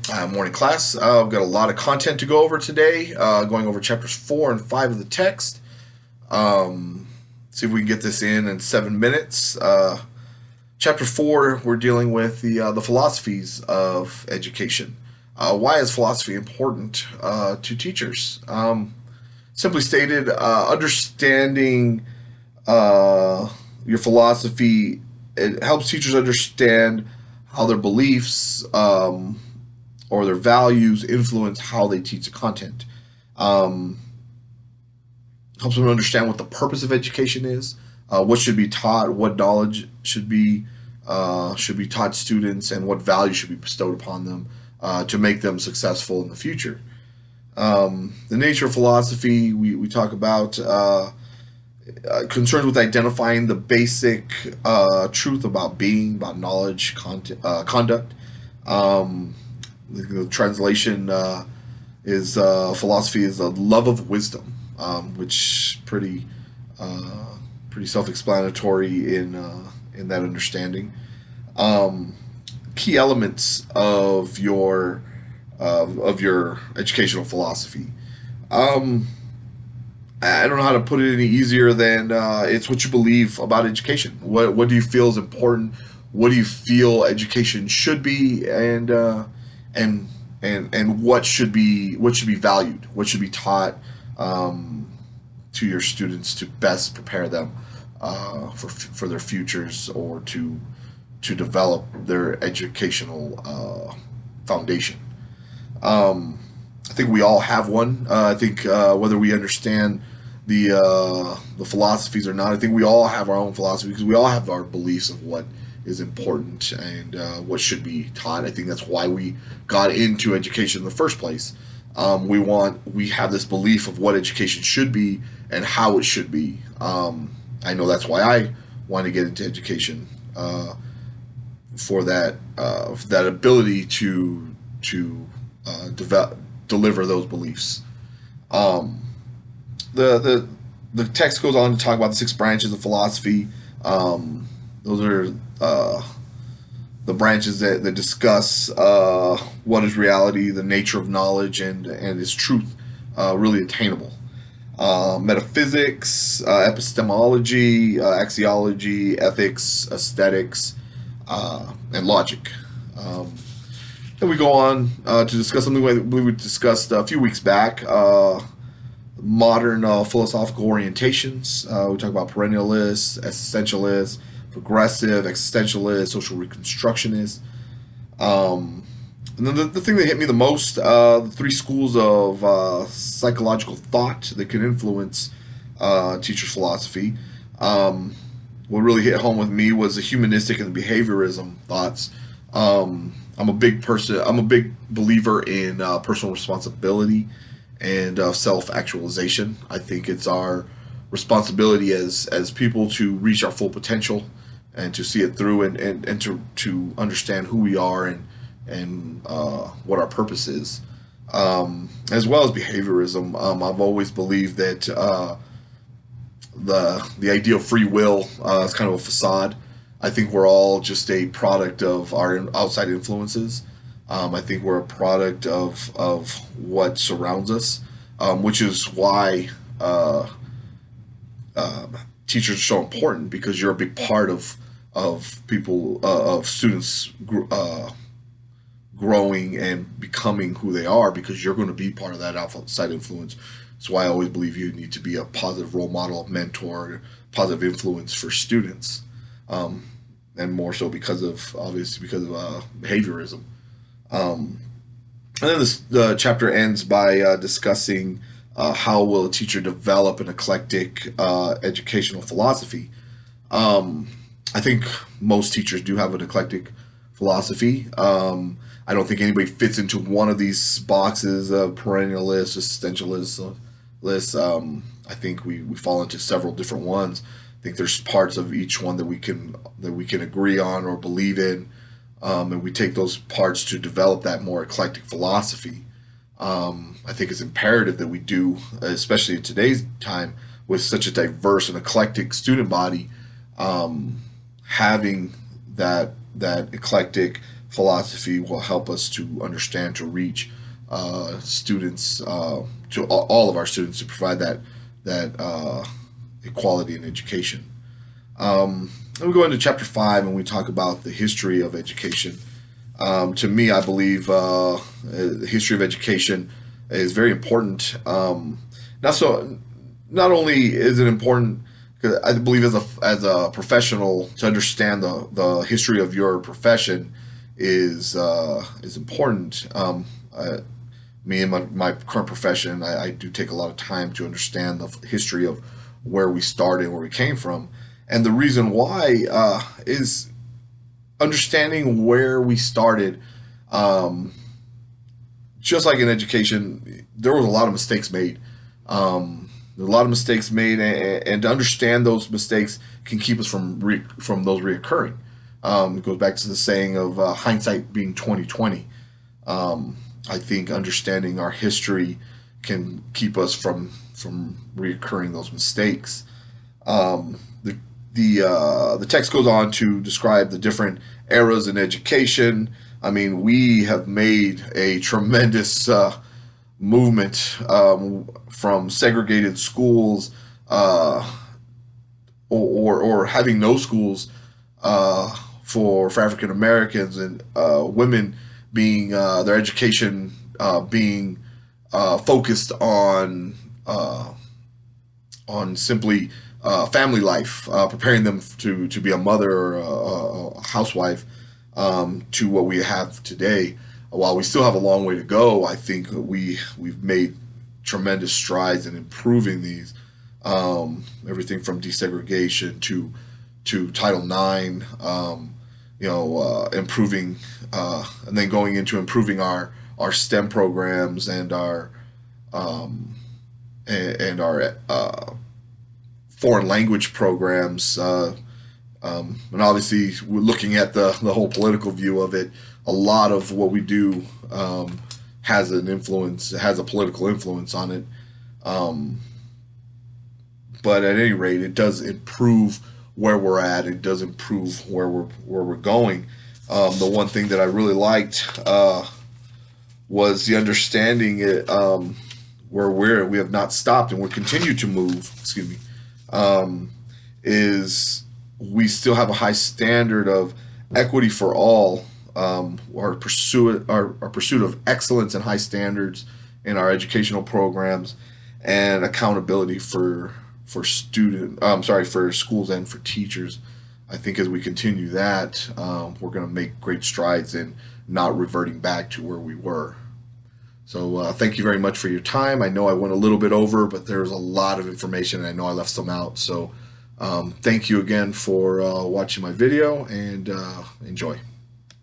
Morning class. I've got a lot of content to go over today, going over chapters 4 and 5 of the text. Um, See if we can get this in 7 minutes. Chapter 4, we're dealing with the philosophies of education. Why is philosophy important to teachers? Simply stated, understanding your philosophy, it helps teachers understand how their beliefs or their values influence how they teach the content. Um, Helps them understand what the purpose of education is, what should be taught, what knowledge should be taught students, and what value should be bestowed upon them to make them successful in the future. The nature of philosophy, we talk about concerns with identifying the basic truth about being, about knowledge, conduct. Um, the translation is philosophy is a love of wisdom, which pretty self-explanatory in that understanding. Um, Key elements of your educational philosophy. Um, I don't know how to put it any easier than it's what you believe about education. What do you feel is important? What do you feel education should be, and and what should be valued? What should be taught um, to your students to best prepare them for their futures or to develop their educational foundation. I think we all have one. I think whether we understand the philosophies or not, I think we all have our own philosophy because we all have our beliefs of what is important and what should be taught. I think that's why we got into education in the first place. We have this belief of what education should be and how it should be. I know that's why I want to get into education for that ability to deliver those beliefs. Um, the text goes on to talk about the six branches of philosophy. Those are the branches that discuss what is reality, the nature of knowledge, and is truth really attainable. Metaphysics, epistemology, axiology, ethics, aesthetics, and logic. Then we go on to discuss something we discussed a few weeks back, modern philosophical orientations. We talk about perennialists, existentialists, progressive, existentialists, social reconstructionists. And then the thing that hit me the most, the three schools of psychological thought that can influence teachers' philosophy. What really hit home with me was the humanistic and the behaviorism thoughts. I'm a big person. I'm a big believer in personal responsibility and self-actualization. I think it's our responsibility as people to reach our full potential and to see it through and to understand who we are and what our purpose is, as well as behaviorism. I've always believed that the idea of free will is kind of a facade. I think we're all just a product of our outside influences. I think we're a product of what surrounds us, which is why teachers are so important because you're a big part of people of students growing and becoming who they are because you're going to be part of that outside influence. That's why I always believe you need to be a positive role model, a mentor, positive influence for students, and more so because of obviously because of behaviorism. Um, and then the chapter ends by discussing how will a teacher develop an eclectic educational philosophy. Um, I think most teachers do have an eclectic philosophy. I don't think anybody fits into one of these boxes of perennialist, existentialist list. I think we fall into several different ones. I think there's parts of each one that we can agree on or believe in, and we take those parts to develop that more eclectic philosophy. I think it's imperative that we do, especially in today's time with such a diverse and eclectic student body, having that eclectic philosophy will help us to understand, to reach students, to all of our students, to provide that equality in education. Then we go into chapter 5 and we talk about the history of education. To me, I believe the history of education is very important. Not only is it important, because I believe as a professional to understand the history of your profession is important. Me and my current profession, I do take a lot of time to understand the history of where we started, where we came from, and the reason why is understanding where we started. Just like in education, there was a lot of mistakes made. There are a lot of mistakes made, and to understand those mistakes can keep us from those reoccurring. It goes back to the saying of hindsight being 20/20. I think understanding our history can keep us from reoccurring those mistakes. The text goes on to describe the different eras in education. I mean, we have made a tremendous movement from segregated schools or having no schools for African Americans, and women being their education being focused on simply family life, preparing them to be a mother or a housewife, to what we have today. While we still have a long way to go, I think we've made tremendous strides in improving these. Everything from desegregation to Title IX, improving, and then going into improving our STEM programs and our foreign language programs. And obviously, we're looking at the whole political view of it. A lot of what we do has a political influence on it. But at any rate, it does improve where we're at. It does improve where we're going. The one thing that I really liked was the understanding where we have not stopped and we continue to move. Excuse me. Is we still have a high standard of equity for all. Our pursuit of excellence and high standards in our educational programs, and accountability for schools and for teachers. I think as we continue that, we're going to make great strides in not reverting back to where we were. So thank you very much for your time. I know I went a little bit over, but there's a lot of information, and I know I left some out. So thank you again for watching my video, and enjoy.